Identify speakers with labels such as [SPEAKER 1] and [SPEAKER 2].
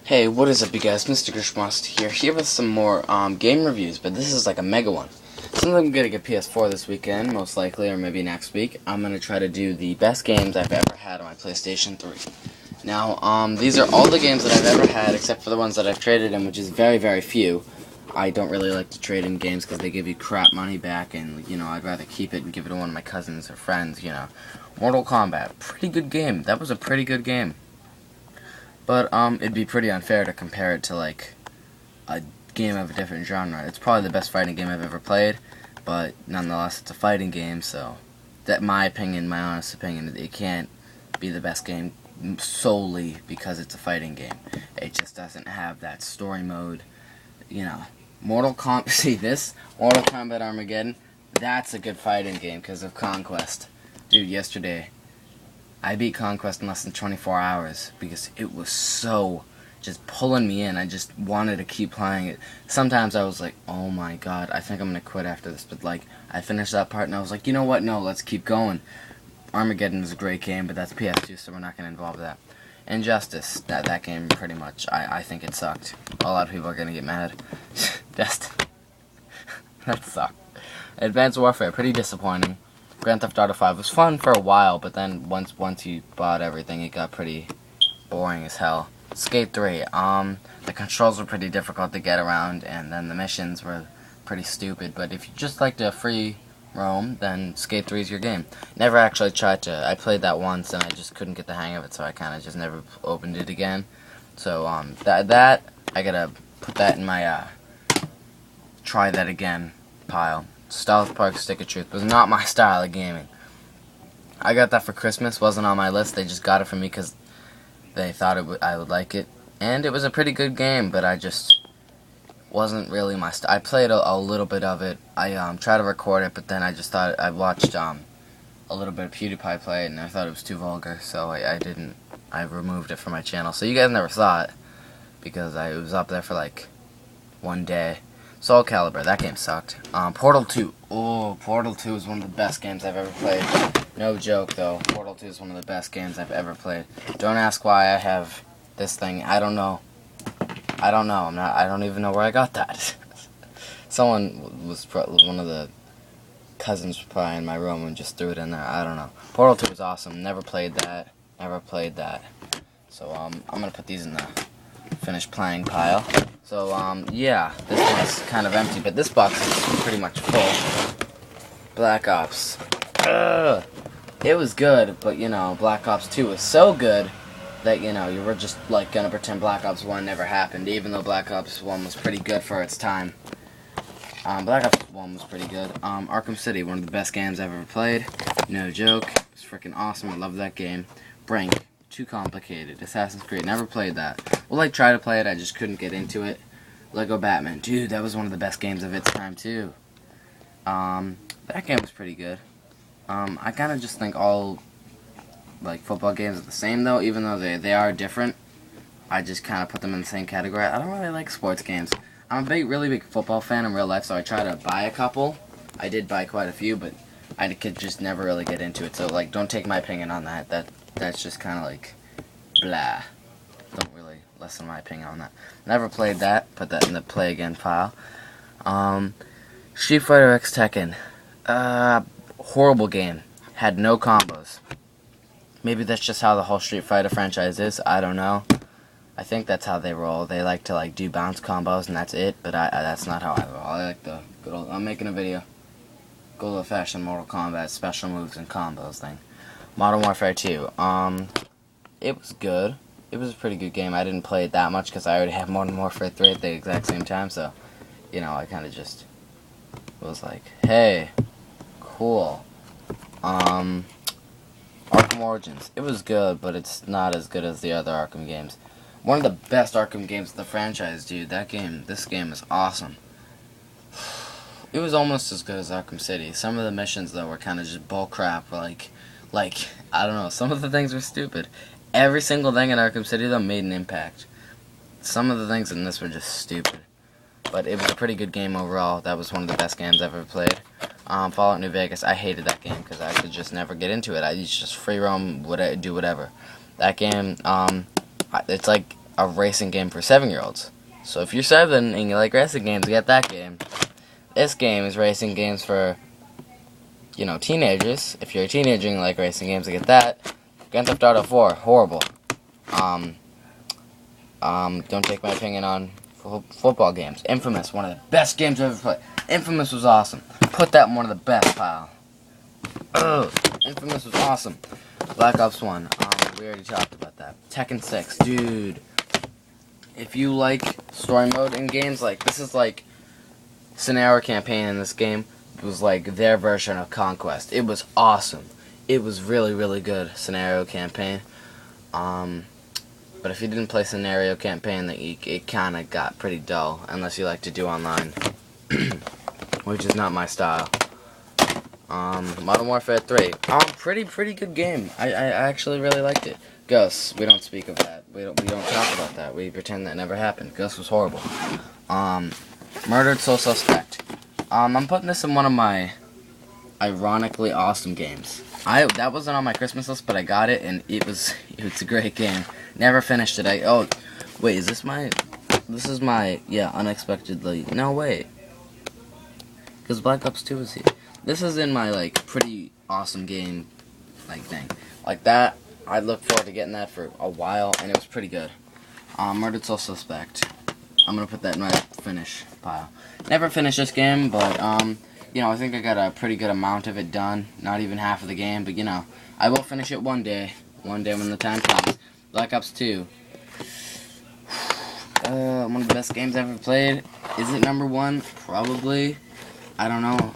[SPEAKER 1] Hey, what is up, you guys? Mr. Grishmust here with some more game reviews, but this is like a mega one. Since I'm gonna get PS4 this weekend, most likely, or maybe next week, I'm gonna try to do the best games I've ever had on my PlayStation 3. Now, these are all the games that I've ever had, except for the ones that I've traded in, which is very, very few. I don't really like to trade in games because they give you crap money back, and, I'd rather keep it and give it to one of my cousins or friends, Mortal Kombat, pretty good game. That was a pretty good game. But, it'd be pretty unfair to compare it to, like, a game of a different genre. It's probably the best fighting game I've ever played, but nonetheless, it's a fighting game, so that my honest opinion, it can't be the best game solely because it's a fighting game. It just doesn't have that story mode, Mortal Kombat Armageddon, that's a good fighting game because of Conquest. Dude, yesterday, I beat Conquest in less than 24 hours because it was so just pulling me in. I just wanted to keep playing it. Sometimes I was like, oh my god, I think I'm going to quit after this. But, I finished that part and I was like, you know what? No, let's keep going. Armageddon is a great game, but that's PS2, so we're not going to involve that. Injustice, that game pretty much, I think it sucked. A lot of people are going to get mad. That sucked. Advanced Warfare, pretty disappointing. Grand Theft Auto 5 was fun for a while, but then once you bought everything, it got pretty boring as hell. Skate 3, the controls were pretty difficult to get around, and then the missions were pretty stupid, but if you just like to free roam, then Skate 3 is your game. Never actually tried to, I played that once, and I just couldn't get the hang of it, so I kind of just never opened it again. So, that, I gotta put that in my, try that again pile. South Park Stick of Truth was not my style of gaming. I got that for Christmas, wasn't on my list, they just got it for me because they thought I would like it. And it was a pretty good game, but I just wasn't really my style. I played a little bit of it, I tried to record it, but then I just thought, I watched a little bit of PewDiePie play it, and I thought it was too vulgar, so I removed it from my channel. So you guys never saw it, because it was up there for like one day. Soul Calibur, that game sucked. Portal 2. Oh, Portal 2 is one of the best games I've ever played. No joke, though. Portal 2 is one of the best games I've ever played. Don't ask why I have this thing. I don't know. I don't even know where I got that. Someone one of the cousins was probably in my room and just threw it in there. I don't know. Portal 2 was awesome. Never played that. So, I'm gonna put these in the finished playing pile. So, yeah, this one's kind of empty, but this box is pretty much full. Black Ops. It was good, but, Black Ops 2 was so good that, you were just, gonna pretend Black Ops 1 never happened, even though Black Ops 1 was pretty good for its time. Black Ops 1 was pretty good. Arkham City, one of the best games I've ever played. No joke. It was freaking awesome. I love that game. Brink. Too complicated. Assassin's Creed, never played that. Well, try to play it, I just couldn't get into it. Lego Batman, dude, that was one of the best games of its time, too. That game was pretty good. I kind of just think all, football games are the same, though, even though they are different. I just kind of put them in the same category. I don't really like sports games. I'm a really big football fan in real life, so I try to buy a couple. I did buy quite a few, but I could just never really get into it, so, don't take my opinion on that. That's just kind of blah. Don't really listen to my opinion on that. Never played that. Put that in the play again pile. Street Fighter X Tekken. Horrible game. Had no combos. Maybe that's just how the whole Street Fighter franchise is. I don't know. I think that's how they roll. They like to do bounce combos and that's it. But that's not how I roll. I like the good old. I'm making a video. Good old-fashioned Mortal Kombat special moves and combos thing. Modern Warfare 2. It was good. It was a pretty good game. I didn't play it that much because I already have Modern Warfare 3 at the exact same time, so, I kind of just was like, hey, cool. Arkham Origins. It was good, but it's not as good as the other Arkham games. One of the best Arkham games of the franchise, dude. This game is awesome. It was almost as good as Arkham City. Some of the missions, though, were kind of just bullcrap, I don't know, some of the things were stupid. Every single thing in Arkham City, though, made an impact. Some of the things in this were just stupid. But it was a pretty good game overall. That was one of the best games I've ever played. Fallout New Vegas, I hated that game because I could just never get into it. I used to just free roam, do whatever. That game, it's like a racing game for 7-year-olds. So if you're 7 and you like racing games, get that game. This game is racing games for, you know, teenagers. If you're a teenager and you like racing games, get that. Grand Theft Auto 4, horrible. Don't take my opinion on football games. Infamous, one of the best games I've ever played. Infamous was awesome. Put that in one of the best pile. Ugh, Infamous was awesome. Black Ops 1, we already talked about that. Tekken 6, dude. If you like story mode in games, like, this is like scenario campaign in this game. It was like their version of Conquest. It was awesome. It was really, really good scenario campaign. But if you didn't play scenario campaign, it kind of got pretty dull, unless you like to do online, which is not my style. Modern Warfare 3, pretty good game. I actually really liked it. Ghosts, we don't speak of that. We don't talk about that. We pretend that never happened. Ghosts was horrible. Murdered Soul Suspect. I'm putting this in one of my ironically awesome games. That wasn't on my Christmas list, but I got it, and it's a great game. Never finished it. Wait, is this my? This is my, yeah, unexpectedly. No, wait. Because Black Ops 2 is here. This is in my, like, pretty awesome game, like, thing. Like that, I looked forward to getting that for a while, and it was pretty good. Murdered Soul Suspect. I'm gonna put that in my finish pile. Never finished this game, but, you know, I think I got a pretty good amount of it done. Not even half of the game, but, you know, I will finish it one day. One day when the time comes. Black Ops 2. One of the best games I've ever played. Is it number 1? Probably. I don't know.